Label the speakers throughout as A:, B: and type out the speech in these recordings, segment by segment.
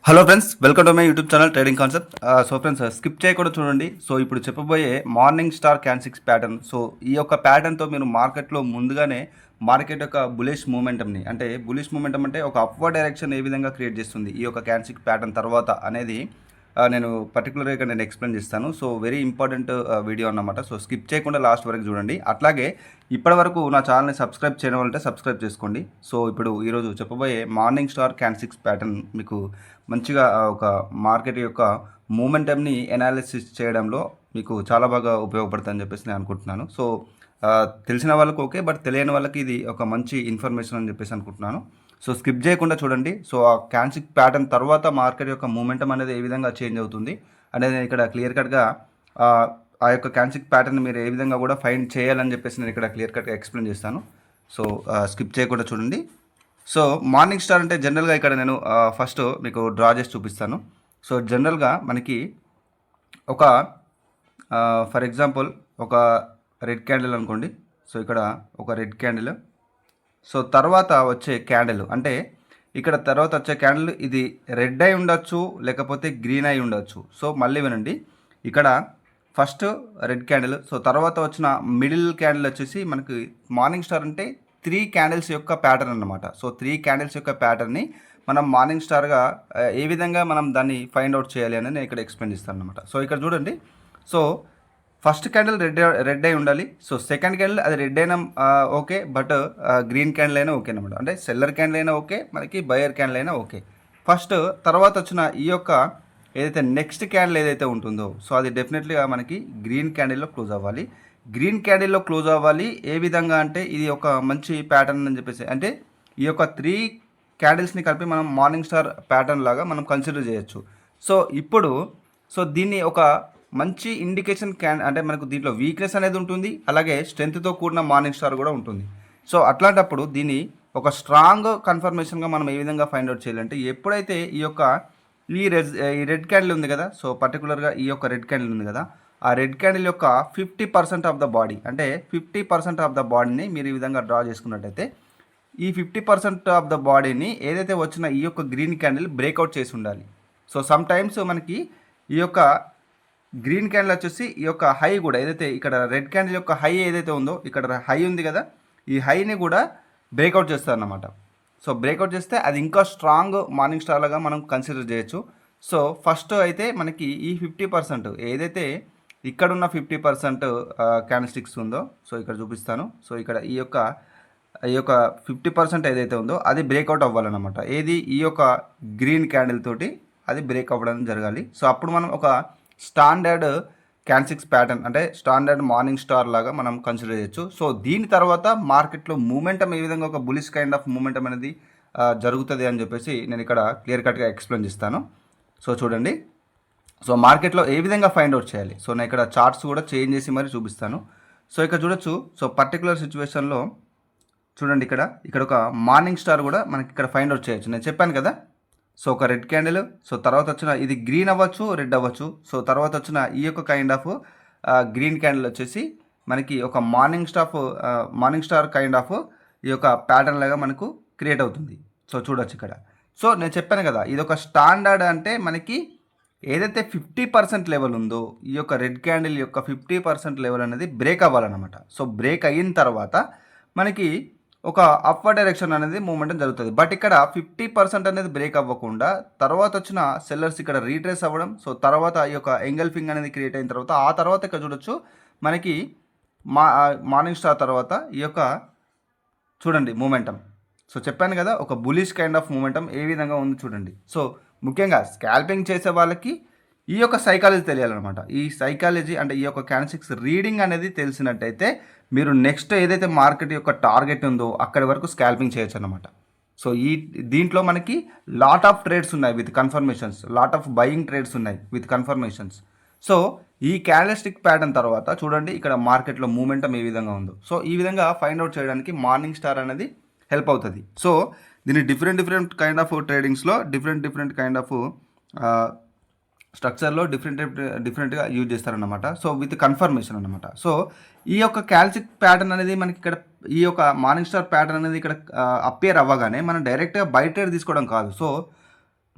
A: Hello friends, welcome to my YouTube channel trading concept. So friends, skip చేయకుండా చూడండి. So ఇప్పుడు చెప్పబోయే morning star candles pattern. So ఈ యొక్క ప్యాటర్న్తో మీరు మార్కెట్లో ముందుగానే మార్కెట్ యొక్క బులిష్ మూమెంటమ్ని, అంటే బులిష్ మూమెంటం అంటే ఒక అప్వర్డ్ డైరెక్షన్ ఏ విధంగా క్రియేట్ చేస్తుంది ఈ యొక్క క్యాండిల్స్ ప్యాటర్న్ తర్వాత అనేది నేను పర్టికులర్గా నేను ఎక్స్ప్లెయిన్ చేస్తాను. సో వెరీ ఇంపార్టెంట్ వీడియో అన్నమాట. సో స్కిప్ చేయకుండా లాస్ట్ వరకు చూడండి. అట్లాగే ఇప్పటి వరకు నా ఛానల్ని సబ్స్క్రైబ్ చేయడం అంటే సబ్స్క్రైబ్ చేసుకోండి. సో ఇప్పుడు ఈరోజు చెప్పబోయే మార్నింగ్ స్టార్ క్యాండిల్స్ ప్యాటర్న్ మీకు మంచిగా ఒక మార్కెట్ యొక్క మూమెంటమ్ని ఎనాలిసిస్ చేయడంలో మీకు చాలా బాగా ఉపయోగపడుతుందని చెప్పేసి నేను అనుకుంటున్నాను. సో తెలిసిన వాళ్ళకి ఓకే, బట్ తెలియని వాళ్ళకి ఇది ఒక మంచి ఇన్ఫర్మేషన్ అని చెప్పేసి అనుకుంటున్నాను. సో స్కిప్ చేయకుండా చూడండి. సో ఆ క్యాండిల్ ప్యాటర్న్ తర్వాత మార్కెట్ యొక్క మూమెంటం అనేది ఏ విధంగా చేంజ్ అవుతుంది అనేది నేను ఇక్కడ క్లియర్ కట్గా ఆ యొక్క క్యాండిల్ ప్యాటర్న్ మీరు ఏ విధంగా కూడా ఫైండ్ చేయాలని చెప్పేసి నేను ఇక్కడ క్లియర్ కట్గా ఎక్స్ప్లెయిన్ చేస్తాను. సో స్కిప్ చేయకుండా చూడండి. సో మార్నింగ్ స్టార్ అంటే జనరల్గా ఇక్కడ నేను ఫస్ట్ మీకు డ్రా చేసి చూపిస్తాను. సో జనరల్గా మనకి ఒక ఫర్ ఎగ్జాంపుల్ ఒక రెడ్ క్యాండిల్ అనుకోండి. సో ఇక్కడ ఒక రెడ్ క్యాండిల్, సో తర్వాత వచ్చే క్యాండిల్ అంటే ఇక్కడ తర్వాత వచ్చే క్యాండిల్ ఇది రెడ్ అయి ఉండొచ్చు, లేకపోతే గ్రీన్ అయి ఉండొచ్చు. సో మళ్ళీ వినండి, ఇక్కడ ఫస్ట్ రెడ్ క్యాండిల్, సో తర్వాత వచ్చిన మిడిల్ క్యాండిల్ వచ్చేసి మనకి మార్నింగ్ స్టార్ అంటే 3 క్యాండిల్స్ యొక్క ప్యాటర్న్ అన్నమాట. సో 3 క్యాండిల్స్ యొక్క ప్యాటర్న్ని మనం మార్నింగ్ స్టార్గా ఏ విధంగా మనం దాన్ని ఫైండ్ అవుట్ చేయాలి అని నేను ఇక్కడ ఎక్స్ప్లెయిన్ చేస్తాను అనమాట. సో ఇక్కడ చూడండి, సో ఫస్ట్ క్యాండిల్ రెడ్ అయి ఉండాలి. సో సెకండ్ క్యాండిల్ అది రెడ్ అయినా ఓకే, బట్ గ్రీన్ క్యాండిల్ అయినా ఓకే అనమాట. అంటే సెల్లర్ క్యాండిల్ అయినా ఓకే, మనకి బయర్ క్యాండిల్ అయినా ఓకే. ఫస్ట్ తర్వాత వచ్చిన ఈ యొక్క ఏదైతే నెక్స్ట్ క్యాండిల్ ఏదైతే ఉంటుందో, సో అది డెఫినెట్లీగా మనకి గ్రీన్ క్యాండిల్లో క్లోజ్ అవ్వాలి. గ్రీన్ క్యాండిల్లో క్లోజ్ అవ్వాలి ఏ విధంగా అంటే ఇది ఒక మంచి ప్యాటర్న్ అని చెప్పేసి, అంటే ఈ యొక్క 3 క్యాండిల్స్ని కలిపి మనం మార్నింగ్ స్టార్ ప్యాటర్న్ లాగా మనం కన్సిడర్ చేయొచ్చు. సో ఇప్పుడు సో దీన్ని ఒక మంచి ఇండికేషన్ అంటే మనకు దీంట్లో వీక్నెస్ అనేది ఉంటుంది, అలాగే స్ట్రెంగ్త్తో కూడిన మార్నింగ్ స్టార్ కూడా ఉంటుంది. సో అట్లాంటప్పుడు దీన్ని ఒక స్ట్రాంగ్ కన్ఫర్మేషన్గా మనం ఏ విధంగా ఫైండ్ అవుట్ చేయాలంటే ఎప్పుడైతే ఈ యొక్క ఈ రెడ్ క్యాండిల్ ఉంది కదా, సో పర్టికులర్గా ఈ యొక్క రెడ్ క్యాండిల్ ఉంది కదా, ఆ రెడ్ క్యాండిల్ యొక్క 50% ఆఫ్ ద బాడీ, అంటే 50% ఆఫ్ ద బాడీని మీరు ఈ విధంగా డ్రా చేసుకున్నట్టయితే ఈ 50% ఆఫ్ ద బాడీని ఏదైతే వచ్చిన ఈ యొక్క గ్రీన్ క్యాండిల్ బ్రేక్అవుట్ చేసి ఉండాలి. సో సమ్ టైమ్స్ మనకి ఈ యొక్క గ్రీన్ క్యాండిల్ వచ్చేసి ఈ యొక్క హై కూడా ఏదైతే ఇక్కడ రెడ్ క్యాండిల్ యొక్క హై ఏదైతే ఉందో, ఇక్కడ హై ఉంది కదా, ఈ హైని కూడా బ్రేక్అవుట్ చేస్తారన్నమాట. సో బ్రేక్అవుట్ చేస్తే అది ఇంకా స్ట్రాంగ్ మార్నింగ్ స్టార్ లాగా మనం కన్సిడర్ చేయొచ్చు. సో ఫస్ట్ అయితే మనకి ఈ 50% ఏదైతే ఇక్కడ ఉన్న 50% క్యాండిల్ స్టిక్స్ ఉందో, సో ఇక్కడ చూపిస్తాను. సో ఇక్కడ ఈ యొక్క 50% ఏదైతే ఉందో అది బ్రేక్అవుట్ అవ్వాలన్నమాట. ఏది ఈ యొక్క గ్రీన్ క్యాండిల్ తోటి అది బ్రేక్ అవ్వడం జరగాలి. సో అప్పుడు మనం ఒక స్టాండర్డ్ క్యాండిల్ ప్యాటర్న్ అంటే స్టాండర్డ్ మార్నింగ్ స్టార్ లాగా మనం కన్సిడర్ చేయొచ్చు. సో దీని తర్వాత మార్కెట్లో మూమెంటం ఏ విధంగా ఒక బులిష్ కైండ్ ఆఫ్ మూమెంటం అనేది జరుగుతుంది అని చెప్పేసి నేను ఇక్కడ క్లియర్ కట్గా ఎక్స్ప్లెయిన్ చేస్తాను. సో చూడండి, సో మార్కెట్లో ఏ విధంగా ఫైండ్ అవుట్ చేయాలి. సో నేను ఇక్కడ చార్ట్స్ కూడా చేంజ్ చేసి మరి చూపిస్తాను. సో ఇక్కడ చూడొచ్చు, సో పర్టికులర్ సిచ్యువేషన్లో చూడండి, ఇక్కడ ఒక మార్నింగ్ స్టార్ కూడా మనకి ఇక్కడ ఫైండ్ అవుట్ చేయొచ్చు. నేను చెప్పాను కదా, సో ఒక రెడ్ క్యాండిల్, సో తర్వాత వచ్చిన ఇది గ్రీన్ అవ్వచ్చు, రెడ్ అవ్వచ్చు. సో తర్వాత వచ్చిన ఈ యొక్క కైండ్ ఆఫ్ గ్రీన్ క్యాండిల్ వచ్చేసి మనకి ఒక మార్నింగ్ స్టార్ కైండ్ ఆఫ్ ఈ యొక్క ప్యాటర్న్ లాగా మనకు క్రియేట్ అవుతుంది. సో చూడొచ్చు ఇక్కడ. సో నేను చెప్పాను కదా, ఇది ఒక స్టాండర్డ్ అంటే మనకి ఏదైతే 50% లెవెల్ ఉందో ఈ యొక్క రెడ్ క్యాండిల్ యొక్క 50% లెవెల్ అనేది బ్రేక్ అవ్వాలన్నమాట. సో బ్రేక్ అయిన తర్వాత మనకి ఒక అప్వర్డ్ డైరెక్షన్ అనేది మూమెంటం జరుగుతుంది. బట్ ఇక్కడ 50% అనేది బ్రేక్ అవ్వకుండా తర్వాత వచ్చిన సెల్లర్స్ ఇక్కడ రీట్రేస్ అవ్వడం, సో తర్వాత ఈ యొక్క ఎంగల్ఫింగ్ అనేది క్రియేట్ అయిన తర్వాత ఆ తర్వాత ఇక్కడ చూడొచ్చు మనకి మార్నింగ్ స్టార్ తర్వాత ఈ యొక్క చూడండి మూమెంటం. సో చెప్పాను కదా, ఒక బులిష్ కైండ్ ఆఫ్ మూమెంటం ఏ విధంగా ఉంది చూడండి. సో ముఖ్యంగా స్కాల్పింగ్ చేసే వాళ్ళకి ఈ యొక్క సైకాలజీ తెలియాలన్నమాట. ఈ సైకాలజీ అంటే ఈ యొక్క క్యాండిల్స్ రీడింగ్ అనేది తెలిసినట్టయితే మీరు నెక్స్ట్ ఏదైతే మార్కెట్ యొక్క టార్గెట్ ఉందో అక్కడి వరకు స్కాల్పింగ్ చేయొచ్చు అన్నమాట. సో దీంట్లో మనకి లాట్ ఆఫ్ ట్రేడ్స్ ఉన్నాయి with confirmations, lot of buying trades ఉన్నాయి విత్ కన్ఫర్మేషన్స్. సో ఈ క్యాండిల్స్టిక్ ప్యాటర్న్ తర్వాత చూడండి ఇక్కడ మార్కెట్లో మూమెంటం ఏ విధంగా ఉందో. సో ఈ విధంగా ఫైండ్ అవుట్ చేయడానికి మార్నింగ్ స్టార్ అనేది హెల్ప్ అవుతుంది. సో దీన్ని డిఫరెంట్ కైండ్ ఆఫ్ ట్రేడింగ్స్లో డిఫరెంట్ కైండ్ ఆఫ్ స్ట్రక్చర్లో డిఫరెంట్గా యూజ్ చేస్తారన్నమాట. సో విత్ కన్ఫర్మేషన్ అన్నమాట. సో ఈ యొక్క క్యాల్సిక్ ప్యాటర్న్ అనేది మనకి ఇక్కడ ఈ యొక్క మార్నింగ్ స్టార్ ప్యాటర్న్ అనేది ఇక్కడ అపియర్ అవ్వగానే మనం డైరెక్ట్గా బై ట్రేడ్ తీసుకోవడం కాదు. So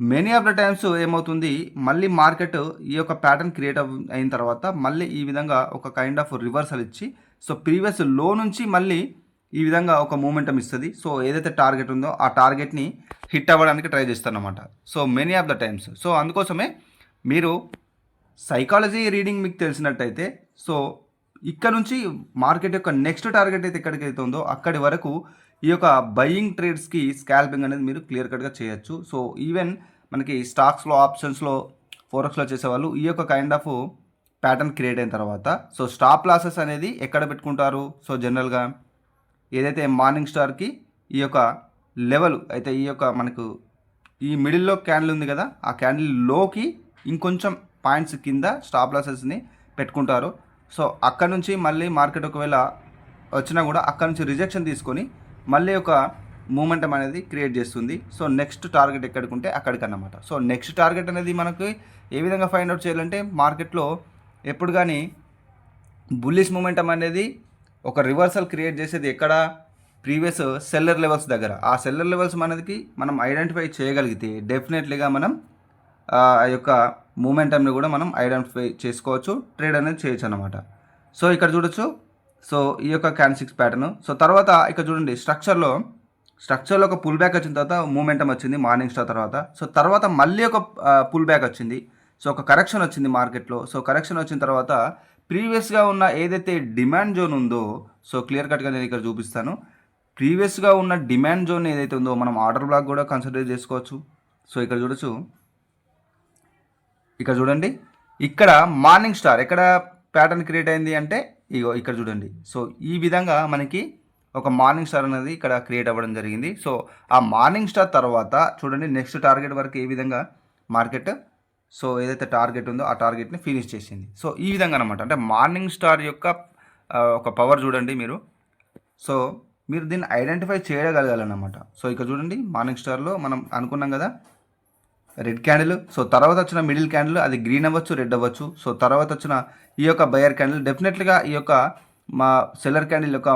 A: many of the times ఏమవుతుంది, మళ్ళీ మార్కెట్ ఈ యొక్క ప్యాటర్న్ క్రియేట్ అయిన తర్వాత మళ్ళీ ఈ విధంగా ఒక కైండ్ ఆఫ్ రివర్సల్ ఇచ్చి సో ప్రీవియస్ లో నుంచి మళ్ళీ ఈ విధంగా ఒక మూమెంటం ఇస్తుంది. సో ఏదైతే టార్గెట్ ఉందో ఆ టార్గెట్ని హిట్ అవ్వడానికి ట్రై చేస్తారన్నమాట. So many of the times. So అందుకోసమే మీరు సైకాలజీ రీడింగ్ మీకు తెలిసినట్టయితే సో ఇక్కడ నుంచి మార్కెట్ యొక్క నెక్స్ట్ టార్గెట్ అయితే ఎక్కడికైతే ఉందో అక్కడి వరకు ఈ యొక్క బయింగ్ ట్రేడ్స్కి స్కాల్పింగ్ అనేది మీరు క్లియర్ కట్గా చేయొచ్చు. సో ఈవెన్ మనకి స్టాక్స్లో, ఆప్షన్స్లో, ఫోరెక్స్లో చేసేవాళ్ళు ఈ యొక్క కైండ్ ఆఫ్ ప్యాటర్న్ క్రియేట్ అయిన తర్వాత సో స్టాప్ లాసెస్ అనేది ఎక్కడ పెట్టుకుంటారు? సో జనరల్గా ఏదైతే మార్నింగ్ స్టార్కి ఈ యొక్క లెవెల్ అయితే ఈ యొక్క మనకు ఈ మిడిల్లో క్యాండిల్ ఉంది కదా, ఆ క్యాండిల్ లోకి ఇంకొంచెం పాయింట్స్ కింద స్టాప్ లాసెస్ని పెట్టుకుంటారు. సో అక్కడ నుంచి మళ్ళీ మార్కెట్ ఒకవేళ వచ్చినా కూడా అక్కడ నుంచి రిజెక్షన్ తీసుకొని మళ్ళీ ఒక మూమెంటం అనేది క్రియేట్ చేస్తుంది. సో నెక్స్ట్ టార్గెట్ ఎక్కడికి ఉంటే అక్కడికి అన్నమాట. సో నెక్స్ట్ టార్గెట్ అనేది మనకి ఏ విధంగా ఫైండ్ అవుట్ చేయాలంటే మార్కెట్లో ఎప్పుడు కానీ బుల్లిష్ మూమెంటం అనేది ఒక రివర్సల్ క్రియేట్ చేసేది ఎక్కడ? ప్రీవియస్ సెల్లర్ లెవెల్స్ దగ్గర. ఆ సెల్లర్ లెవెల్స్ మనకి మనం ఐడెంటిఫై చేయగలిగితే డెఫినెట్లీగా మనం ఆ యొక్క మూమెంటంని కూడా మనం ఐడెంటిఫై చేసుకోవచ్చు, ట్రేడ్ అనేది చేయొచ్చు అనమాట. సో ఇక్కడ చూడొచ్చు. సో ఈ యొక్క క్యాండిల్ ప్యాటర్న్. సో తర్వాత ఇక్కడ చూడండి స్ట్రక్చర్లో ఒక పుల్ బ్యాక్ వచ్చిన తర్వాత మూమెంటం వచ్చింది మార్నింగ్ స్టార్ తర్వాత. సో తర్వాత మళ్ళీ ఒక పుల్ బ్యాక్ వచ్చింది. సో ఒక కరెక్షన్ వచ్చింది మార్కెట్లో. సో కరెక్షన్ వచ్చిన తర్వాత ప్రీవియస్గా ఉన్న ఏదైతే డిమాండ్ జోన్ ఉందో సో క్లియర్ కట్గా నేను ఇక్కడ చూపిస్తాను. ప్రీవియస్గా ఉన్న డిమాండ్ జోన్ ఏదైతే ఉందో మనం ఆర్డర్ బ్లాక్ కూడా కన్సిడర్ చేసుకోవచ్చు. సో ఇక్కడ చూడొచ్చు. ఇక్కడ చూడండి, ఇక్కడ మార్నింగ్ స్టార్ ఎక్కడ ప్యాటర్న్ క్రియేట్ అయింది అంటే ఇగో ఇక్కడ చూడండి. సో ఈ విధంగా మనకి ఒక మార్నింగ్ స్టార్ అనేది ఇక్కడ క్రియేట్ అవ్వడం జరిగింది. సో ఆ మార్నింగ్ స్టార్ తర్వాత చూడండి నెక్స్ట్ టార్గెట్ వరకు ఏ విధంగా మార్కెట్ సో ఏదైతే టార్గెట్ ఉందో ఆ టార్గెట్ని ఫినిష్ చేసింది. సో ఈ విధంగా అనమాట. అంటే మార్నింగ్ స్టార్ యొక్క ఒక పవర్ చూడండి మీరు. సో మీరు దీన్ని ఐడెంటిఫై చేయగలగాలన్నమాట. సో ఇక్కడ చూడండి మార్నింగ్ స్టార్లో మనం అనుకున్నాం కదా రెడ్ క్యాండిల్. సో తర్వాత వచ్చిన మిడిల్ క్యాండిల్ అది గ్రీన్ అవ్వచ్చు, రెడ్ అవ్వచ్చు. సో తర్వాత వచ్చిన ఈ యొక్క బయర్ క్యాండిల్ డెఫినెట్లీగా ఈ యొక్క మా సెల్లర్ క్యాండిల్ యొక్క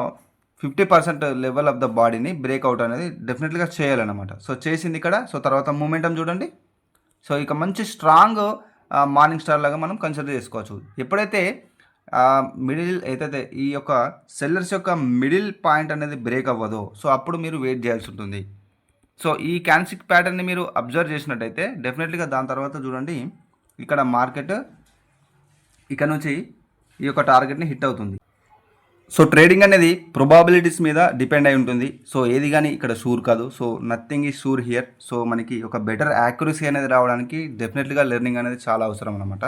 A: 50% లెవెల్ ఆఫ్ ద బాడీని బ్రేక్అవుట్ అనేది డెఫినెట్లీగా చేయాలన్నమాట. సో చేసింది ఇక్కడ. సో తర్వాత మూమెంటం చూడండి. సో ఇక మంచి స్ట్రాంగ్ మార్నింగ్ స్టార్ లాగా మనం కన్సిడర్ చేసుకోవచ్చు. ఎప్పుడైతే మిడిల్ అయితే ఈ యొక్క సెల్లర్స్ యొక్క మిడిల్ పాయింట్ అనేది బ్రేక్ అవ్వదో సో అప్పుడు మీరు వెయిట్ చేయాల్సి ఉంటుంది. సో ఈ క్యాండిల్ ప్యాటర్న్ని మీరు అబ్జర్వ్ చేసినట్టయితే డెఫినెట్లీగా దాని తర్వాత చూడండి ఇక్కడ మార్కెట్ ఇక్కడ నుంచి ఈ యొక్క టార్గెట్ని హిట్ అవుతుంది. సో ట్రేడింగ్ అనేది ప్రొబాబిలిటీస్ మీద డిపెండ్ అయి ఉంటుంది. సో ఏది కానీ ఇక్కడ షూర్ కాదు. So nothing is sure here. So మనకి ఒక బెటర్ యాక్యురసీ అనేది రావడానికి డెఫినెట్లీగా లెర్నింగ్ అనేది చాలా అవసరం అన్నమాట.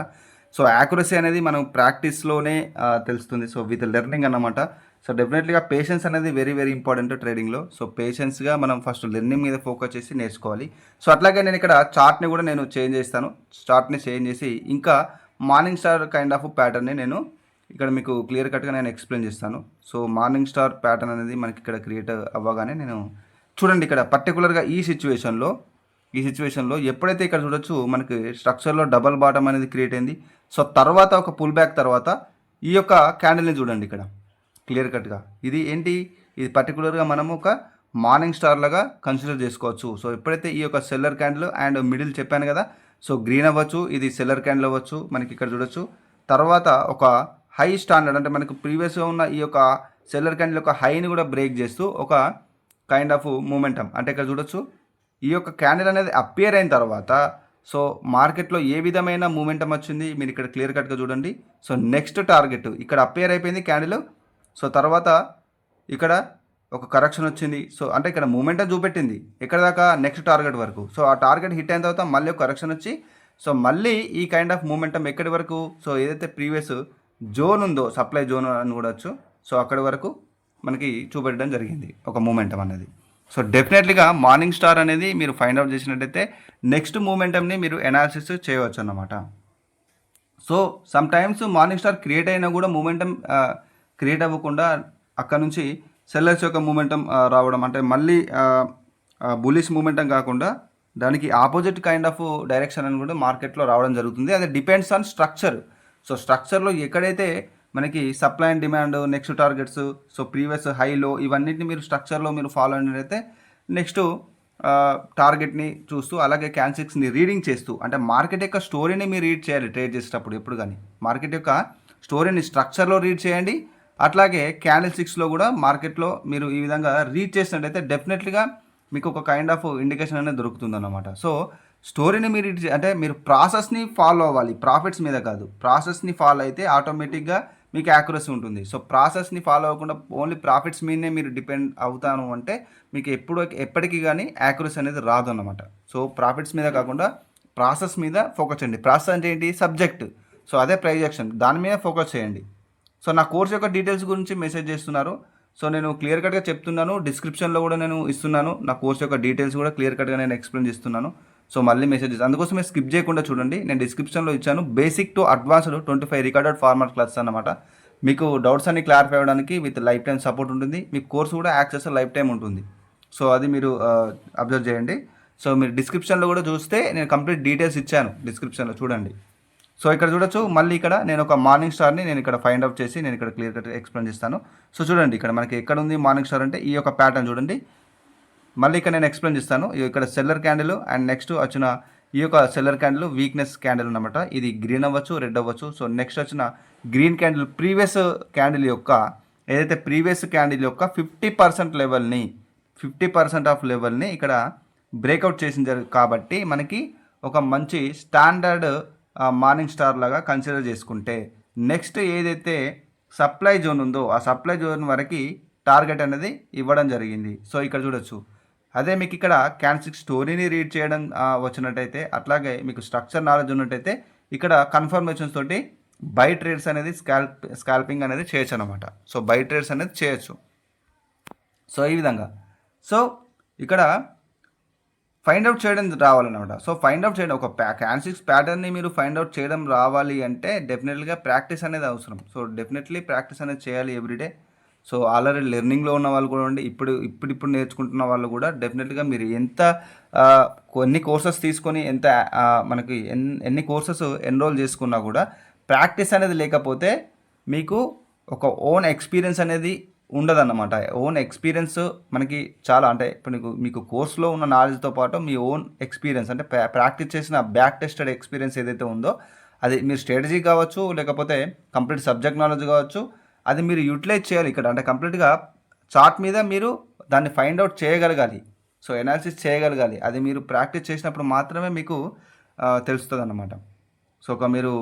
A: సో యాక్యురసీ అనేది మనం ప్రాక్టీస్లోనే తెలుస్తుంది. సో విత్ లెర్నింగ్ అన్నమాట. సో డెఫినెట్లీగా పేషెన్స్ అనేది వెరీ వెరీ ఇంపార్టెంట్ ట్రేడింగ్లో. సో పేషెన్స్గా మనం ఫస్ట్ లెర్నింగ్ మీద ఫోకస్ చేసి నేర్చుకోవాలి. సో అట్లాగే నేను ఇక్కడ చార్ట్ని కూడా నేను చేంజ్ చేస్తాను. చార్ట్ని చేంజ్ చేసి ఇంకా మార్నింగ్ స్టార్ కైండ్ ఆఫ్ ప్యాటర్న్ని నేను ఇక్కడ మీకు క్లియర్ కట్గా నేను ఎక్స్ప్లెయిన్ చేస్తాను. సో మార్నింగ్ స్టార్ ప్యాటర్న్ అనేది మనకి ఇక్కడ క్రియేట్ అవ్వగానే నేను చూడండి ఇక్కడ పర్టికులర్గా ఈ సిచ్యువేషన్లో ఎప్పుడైతే ఇక్కడ చూడొచ్చు మనకి స్ట్రక్చర్లో డబల్ బాటమ్ అనేది క్రియేట్ అయింది. సో తర్వాత ఒక పుల్ బ్యాక్ తర్వాత ఈ యొక్క క్యాండిల్ని చూడండి ఇక్కడ క్లియర్ కట్గా ఇది ఏంటి, ఇది పర్టికులర్గా మనం ఒక మార్నింగ్ స్టార్ లాగా కన్సిడర్ చేసుకోవచ్చు. సో ఎప్పుడైతే ఈ యొక్క సెల్లర్ క్యాండిల్ అండ్ మిడిల్ చెప్పాను కదా, సో గ్రీన్ అవ్వచ్చు, ఇది సెల్లర్ క్యాండిల్ అవ్వచ్చు, మనకి ఇక్కడ చూడొచ్చు. తర్వాత ఒక హై స్టాండర్డ్ అంటే మనకు ప్రీవియస్గా ఉన్న ఈ యొక్క సెల్లర్ క్యాండిల్ యొక్క హైని కూడా బ్రేక్ చేస్తూ ఒక కైండ్ ఆఫ్ మూమెంటం అంటే ఇక్కడ చూడొచ్చు. ఈ యొక్క క్యాండిల్ అనేది అపియర్ అయిన తర్వాత సో మార్కెట్లో ఏ విధమైన మూమెంటం వచ్చింది మీరు ఇక్కడ క్లియర్ కట్గా చూడండి. సో నెక్స్ట్ టార్గెట్ ఇక్కడ అపియర్ అయిపోయింది క్యాండిల్. సో తర్వాత ఇక్కడ ఒక కరెక్షన్ వచ్చింది. సో అంటే ఇక్కడ మూమెంటం చూపెట్టింది ఎక్కడ దాకా నెక్స్ట్ టార్గెట్ వరకు. సో ఆ టార్గెట్ హిట్ అయిన తర్వాత మళ్ళీ ఒక కరెక్షన్ వచ్చి సో మళ్ళీ ఈ కైండ్ ఆఫ్ మూమెంటం ఎక్కడి వరకు, సో ఏదైతే ప్రీవియస్ జోన్ ఉందో సప్లై జోన్ అని కూడవచ్చు, సో అక్కడి వరకు మనకి చూపెట్టడం జరిగింది ఒక మూమెంటం అనేది. సో డెఫినెట్లీగా మార్నింగ్ స్టార్ అనేది మీరు ఫైండ్ అవుట్ చేసినట్టయితే నెక్స్ట్ మూమెంటంని మీరు ఎనాలిసిస్ చేయవచ్చు అన్నమాట. So some times morning star create అయినా కూడా మూమెంటం క్రియేట్ అవ్వకుండా అక్కడ నుంచి సెల్లర్స్ యొక్క మూమెంటం రావడం అంటే మళ్ళీ బులిష్ మూమెంటం కాకుండా దానికి ఆపోజిట్ కైండ్ ఆఫ్ డైరెక్షన్ అని కూడా మార్కెట్లో రావడం జరుగుతుంది. అది డిపెండ్స్ ఆన్ స్ట్రక్చర్. సో స్ట్రక్చర్లో ఎక్కడైతే మనకి supply and demand, next targets, so previous హైలో ఇవన్నిటిని మీరు స్ట్రక్చర్లో మీరు ఫాలో అయినట్లయితే నెక్స్ట్ టార్గెట్ని చూస్తూ అలాగే క్యాండిల్స్ని రీడింగ్ చేస్తూ అంటే మార్కెట్ యొక్క స్టోరీని మీరు రీడ్ చేయాలి ట్రేడ్ చేసేటప్పుడు ఎప్పుడు కానీ మార్కెట్ యొక్క స్టోరీని స్ట్రక్చర్లో రీడ్ చేయండి. అట్లాగే క్యాండిల్స్టిక్స్లో కూడా మార్కెట్లో మీరు ఈ విధంగా రీడ్ చేసినట్టయితే డెఫినెట్లీగా మీకు ఒక కైండ్ ఆఫ్ ఇండికేషన్ అనేది దొరుకుతుందన్నమాట. సో స్టోరీని మీరు అంటే మీరు ప్రాసెస్ని ఫాలో అవ్వాలి, ప్రాఫిట్స్ మీద కాదు. ప్రాసెస్ని ఫాలో అయితే ఆటోమేటిక్గా మీకు యాక్యురసీ ఉంటుంది. సో ప్రాసెస్ని ఫాలో అవ్వకుండా ఓన్లీ ప్రాఫిట్స్ మీదనే మీరు డిపెండ్ అవుతాను అంటే మీకు ఎప్పటికీ కానీ యాక్యురసీ అనేది రాదు అన్నమాట. సో ప్రాఫిట్స్ మీద కాకుండా ప్రాసెస్ మీద ఫోకస్ చేయండి. ప్రాసెస్ అంటే ఏంటి? సబ్జెక్ట్. సో అదే ప్రైస్ యాక్షన్, దాని మీద ఫోకస్ చేయండి. సో నా కోర్స్ యొక్క డీటెయిల్స్ గురించి మెసేజ్ చేస్తున్నారు. సో నేను క్లియర్ కట్గా చెప్తున్నాను, డిస్క్రిప్షన్లో కూడా నేను ఇస్తున్నాను. నా కోర్స్ యొక్క డీటెయిల్స్ కూడా క్లియర్ కట్గా నేను ఎక్స్ప్లెయిన్ చేస్తున్నాను. సో మళ్ళీ మెసేజెస్ అందుకోసమే స్కిప్ చేయకుండా చూడండి. నేను డిస్క్రిప్షన్లో ఇచ్చాను basic to advanced 25 recorded former classes అన్నమాట. మీకు డౌట్స్ అన్ని క్లారిఫై అవ్వడానికి విత్ లైఫ్ టైం సపోర్ట్ ఉంటుంది. మీకు కోర్స్ కూడా యాక్సెస్ లైఫ్ టైం ఉంటుంది. సో అది మీరు అబ్జర్వ్ చేయండి. సో మీరు డిస్క్రిప్షన్లో కూడా చూస్తే నేను కంప్లీట్ డీటెయిల్స్ ఇచ్చాను, డిస్క్రిప్షన్లో చూడండి. సో ఇక్కడ చూడొచ్చు. మళ్ళీ ఇక్కడ నేను ఒక మార్నింగ్ స్టార్ని నేను ఇక్కడ ఫైండ్ అవుట్ చేసి నేను ఇక్కడ క్లియర్ కట్ ఎక్స్ప్లెయిన్ చేస్తాను. సో చూడండి ఇక్కడ మనకి ఎక్కడ ఉంది మార్నింగ్ స్టార్ అంటే ఈ యొక్క ప్యాటర్న్ చూడండి. మళ్ళీ ఇక్కడ నేను ఎక్స్ప్లెయిన్ చేస్తాను. ఇక్కడ సెల్లర్ క్యాండిల్ అండ్ నెక్స్ట్ వచ్చిన ఈ యొక్క సెల్లర్ క్యాండిల్ వీక్నెస్ క్యాండిల్ అనమాట. ఇది గ్రీన్ అవ్వచ్చు, రెడ్ అవ్వచ్చు. సో నెక్స్ట్ వచ్చిన గ్రీన్ క్యాండిల్ ప్రీవియస్ క్యాండిల్ యొక్క ఏదైతే ప్రీవియస్ క్యాండిల్ యొక్క 50% లెవెల్ని 50% ఆఫ్ లెవెల్ని ఇక్కడ బ్రేక్అవుట్ చేసింది కాబట్టి మనకి ఒక మంచి స్టాండర్డ్ మార్నింగ్ స్టార్ లాగా కన్సిడర్ చేసుకుంటే నెక్స్ట్ ఏదైతే సప్లై జోన్ ఉందో ఆ సప్లై జోన్ వరకు టార్గెట్ అనేది ఇవ్వడం జరిగింది. సో ఇక్కడ చూడొచ్చు. అదే మీకు ఇక్కడ క్యాండిల్స్టిక్ స్టోరీని రీడ్ చేయడం వచ్చినట్టయితే అట్లాగే మీకు స్ట్రక్చర్ నాలెడ్జ్ ఉన్నట్టయితే ఇక్కడ కన్ఫర్మేషన్స్ తోటి బై ట్రేడ్స్ అనేది స్కాల్పింగ్ అనేది చేయొచ్చు అనమాట. సో బై ట్రేడ్స్ అనేది చేయొచ్చు. సో ఈ విధంగా సో ఇక్కడ ఫైండ్ అవుట్ చేయడం రావాలన్నమాట. సో ఫైండ్ అవుట్ చేయడం ఒక క్యాండిల్స్టిక్స్ ప్యాటర్న్ని మీరు ఫైండ్ అవుట్ చేయడం రావాలి అంటే డెఫినెట్లీగా ప్రాక్టీస్ అనేది అవసరం. సో డెఫినెట్లీ ప్రాక్టీస్ అనేది చేయాలి ఎవ్రీడే. సో ఆల్రెడీ లెర్నింగ్లో ఉన్న వాళ్ళు కూడా ఉండి ఇప్పుడు నేర్చుకుంటున్న వాళ్ళు కూడా డెఫినెట్గా మీరు ఎంత కొన్ని కోర్సెస్ తీసుకొని ఎంత మనకి ఎన్ని కోర్సెస్ ఎన్రోల్ చేసుకున్నా కూడా ప్రాక్టీస్ అనేది లేకపోతే మీకు ఒక ఓన్ ఎక్స్పీరియన్స్ అనేది ఉండదన్నమాట. ఓన్ ఎక్స్పీరియన్స్ మనకి చాలా అంటే ఇప్పుడు మీకు కోర్సులో ఉన్న నాలెడ్జ్తో పాటు మీ ఓన్ ఎక్స్పీరియన్స్ అంటే ప్రాక్టీస్ చేసిన బ్యాక్ టెస్టెడ్ ఎక్స్పీరియన్స్ ఏదైతే ఉందో అది మీరు స్ట్రాటజీ కావచ్చు లేకపోతే కంప్లీట్ సబ్జెక్ట్ నాలెడ్జ్ కావచ్చు అది మీరు యూటిలైజ్ చేయాలి ఇక్కడ. అంటే కంప్లీట్గా చార్ట్ మీద మీరు దాన్ని ఫైండ్ అవుట్ చేయగలగాలి. సో ఎనాలిసిస్ చేయగలగాలి. అది మీరు ప్రాక్టీస్ చేసినప్పుడు మాత్రమే మీకు తెలుస్తుంది అన్నమాట. సో ఒక మీరు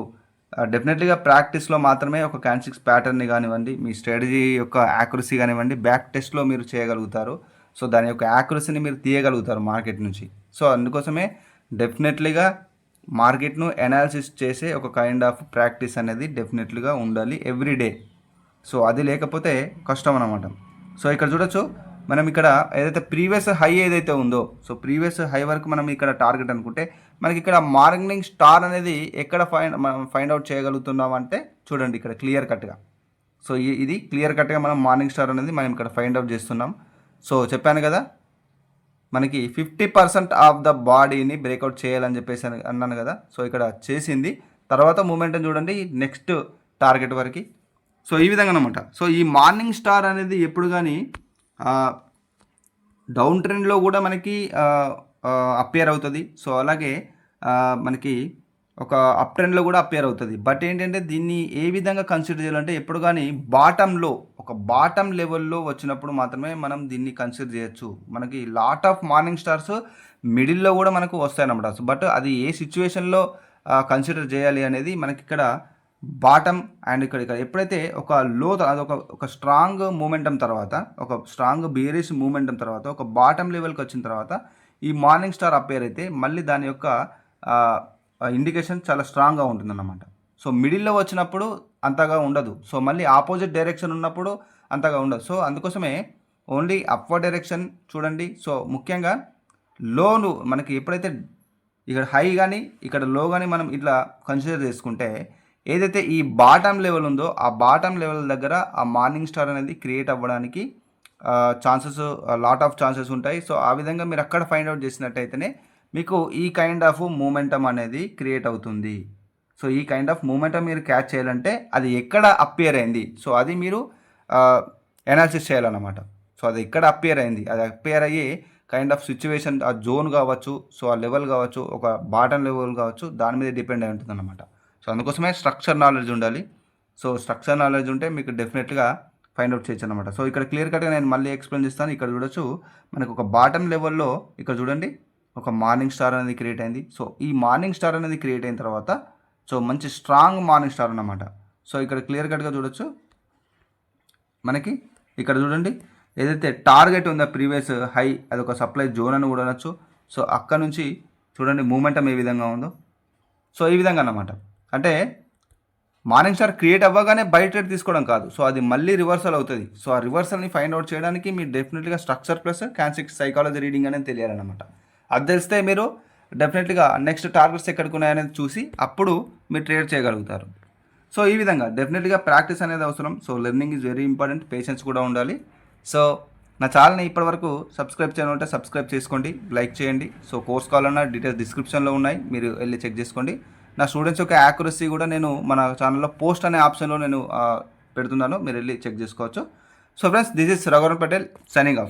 A: డెఫినెట్లీగా ప్రాక్టీస్లో మాత్రమే ఒక క్యాండిల్స్టిక్స్ ప్యాటర్న్ని కానివ్వండి మీ స్ట్రాటజీ యొక్క యాక్యురసీ కానివ్వండి బ్యాక్ టెస్ట్లో మీరు చేయగలుగుతారు. సో దాని యొక్క యాక్యురసీని మీరు తీయగలుగుతారు మార్కెట్ నుంచి. సో అందుకోసమే డెఫినెట్లీగా మార్కెట్ను ఎనాలిసిస్ చేసే ఒక కైండ్ ఆఫ్ ప్రాక్టీస్ అనేది డెఫినెట్లీగా ఉండాలి ఎవ్రీడే. సో అది లేకపోతే కష్టం అన్నమాట. సో ఇక్కడ చూడొచ్చు మనం ఇక్కడ ఏదైతే ప్రీవియస్ హై ఏదైతే ఉందో సో ప్రీవియస్ హై వరకు మనం ఇక్కడ టార్గెట్ అనుకుంటే మనకి ఇక్కడ మార్నింగ్ స్టార్ అనేది ఎక్కడ ఫైండ్ అవుట్ చేయగలుగుతున్నాం అంటే చూడండి ఇక్కడ క్లియర్ కట్గా. సో ఇది క్లియర్ కట్గా మనం మార్నింగ్ స్టార్ అనేది మనం ఇక్కడ ఫైండ్ అవుట్ చేస్తున్నాం. సో చెప్పాను కదా మనకి 50% ఆఫ్ ద బాడీని బ్రేక్అవుట్ చేయాలని చెప్పేసి అన్నాను కదా. సో ఇక్కడ చేసింది తర్వాత మూమెంట్ చూడండి నెక్స్ట్ టార్గెట్ వరకు. సో ఈ విధంగా అనమాట. సో ఈ మార్నింగ్ స్టార్ అనేది ఎప్పుడు కానీ డౌన్ ట్రెండ్లో కూడా మనకి అపియర్ అవుతుంది. సో అలాగే మనకి ఒక అప్ ట్రెండ్లో కూడా అపియర్ అవుతుంది. బట్ ఏంటంటే దీన్ని ఏ విధంగా కన్సిడర్ చేయాలంటే ఎప్పుడు కానీ బాటంలో ఒక బాటమ్ లెవెల్లో వచ్చినప్పుడు మాత్రమే మనం దీన్ని కన్సిడర్ చేయొచ్చు. మనకి లాట్ ఆఫ్ మార్నింగ్ స్టార్స్ మిడిల్లో కూడా మనకు వస్తాయన్నమాట. బట్ అది ఏ సిచ్యువేషన్లో కన్సిడర్ చేయాలి అనేది మనకి ఇక్కడ బాటమ్ అండ్ ఇక్కడ ఎప్పుడైతే ఒక లో ఒక స్ట్రాంగ్ మూమెంటం తర్వాత ఒక స్ట్రాంగ్ బేరిష్ మూమెంటం తర్వాత ఒక బాటమ్ లెవెల్కి వచ్చిన తర్వాత ఈ మార్నింగ్ స్టార్ అపేర్ అయితే మళ్ళీ దాని యొక్క ఇండికేషన్ చాలా స్ట్రాంగ్గా ఉంటుందన్నమాట. సో మిడిల్లో వచ్చినప్పుడు అంతగా ఉండదు. సో మళ్ళీ ఆపోజిట్ డైరెక్షన్ ఉన్నప్పుడు అంతగా ఉండదు. సో అందుకోసమే ఓన్లీ అప్వర్డ్ డైరెక్షన్ చూడండి. సో ముఖ్యంగా లోను మనకి ఎప్పుడైతే ఇక్కడ హై కానీ ఇక్కడ లో కానీ మనం ఇట్లా కన్సిడర్ చేసుకుంటే ఏదైతే ఈ బాటమ్ లెవెల్ ఉందో ఆ బాటమ్ లెవెల్ దగ్గర ఆ మార్నింగ్ స్టార్ అనేది క్రియేట్ అవ్వడానికి ఛాన్సెస్ లాట్ ఆఫ్ ఛాన్సెస్ ఉంటాయి. సో ఆ విధంగా మీరు అక్కడ ఫైండ్ అవుట్ చేసినట్టయితేనే మీకు ఈ కైండ్ ఆఫ్ మూమెంటం అనేది క్రియేట్ అవుతుంది. సో ఈ కైండ్ ఆఫ్ మూమెంటం మీరు క్యాచ్ చేయాలంటే అది ఎక్కడ అపియర్ అయింది సో అది మీరు ఎనాలిసిస్ చేయాలన్నమాట. సో అది ఎక్కడ అపియర్ అయింది అది అపియర్ అయ్యి కైండ్ ఆఫ్ సిచ్యువేషన్, ఆ జోన్ కావచ్చు, సో ఆ లెవెల్ కావచ్చు, ఒక బాటమ్ లెవెల్ కావచ్చు, దాని మీద డిపెండ్ అయి ఉంటుందన్నమాట. సో అందుకోసమే స్ట్రక్చర్ నాలెడ్జ్ ఉండాలి. సో స్ట్రక్చర్ నాలెడ్జ్ ఉంటే మీకు డెఫినెట్గా ఫైండ్ అవుట్ చేయొచ్చు అనమాట. సో ఇక్కడ క్లియర్ కట్గా నేను మళ్ళీ ఎక్స్ప్లెయిన్ చేస్తాను. ఇక్కడ చూడొచ్చు మనకు ఒక బాటమ్ లెవెల్లో ఇక్కడ చూడండి ఒక మార్నింగ్ స్టార్ అనేది క్రియేట్ అయింది. సో ఈ మార్నింగ్ స్టార్ అనేది క్రియేట్ అయిన తర్వాత సో మంచి స్ట్రాంగ్ మార్నింగ్ స్టార్ అన్నమాట. సో ఇక్కడ క్లియర్ కట్గా చూడొచ్చు మనకి ఇక్కడ చూడండి ఏదైతే టార్గెట్ ఉందో ప్రీవియస్ హై, అది ఒక సప్లై జోన్ అని కూడా అనొచ్చు. సో అక్కడ నుంచి చూడండి మూమెంటం ఏ విధంగా ఉందో. సో ఈ విధంగా అన్నమాట. అంటే మార్నింగ్ స్టార్ క్రియేట్ అవ్వగానే బై ట్రేడ్ తీసుకోవడం కాదు, సో అది మళ్ళీ రివర్సల్ అవుతుంది. సో ఆ రివర్సల్ని ఫైండ్ అవుట్ చేయడానికి మీరు డెఫినెట్గా స్ట్రక్చర్ ప్లస్ క్యాన్సిక్ సైకాలజీ రీడింగ్ అనేది తెలియాలన్నమాట. అది తెలిస్తే మీరు డెఫినెట్గా నెక్స్ట్ టార్గెట్స్ ఎక్కడికి ఉన్నాయనేది చూసి అప్పుడు మీరు ట్రేడ్ చేయగలుగుతారు. సో ఈ విధంగా డెఫినెట్గా ప్రాక్టీస్ అనేది అవసరం. So learning is very important, patience కూడా ఉండాలి. సో నా ఛానల్ని ఇప్పటివరకు సబ్స్క్రైబ్ చేయమంటే సబ్స్క్రైబ్ చేసుకోండి, లైక్ చేయండి. సో కోర్స్ కావాలన్నా డీటెయిల్స్ డిస్క్రిప్షన్లో ఉన్నాయి, మీరు వెళ్ళి చెక్ చేసుకోండి. నా స్టూడెంట్స్ యొక్క యాక్యురసీ కూడా నేను మన ఛానల్లో పోస్ట్ అనే ఆప్షన్లో నేను పెడుతున్నాను, మీరు వెళ్ళి చెక్ చేసుకోవచ్చు. So friends, this is Raghuvaran Patel signing off.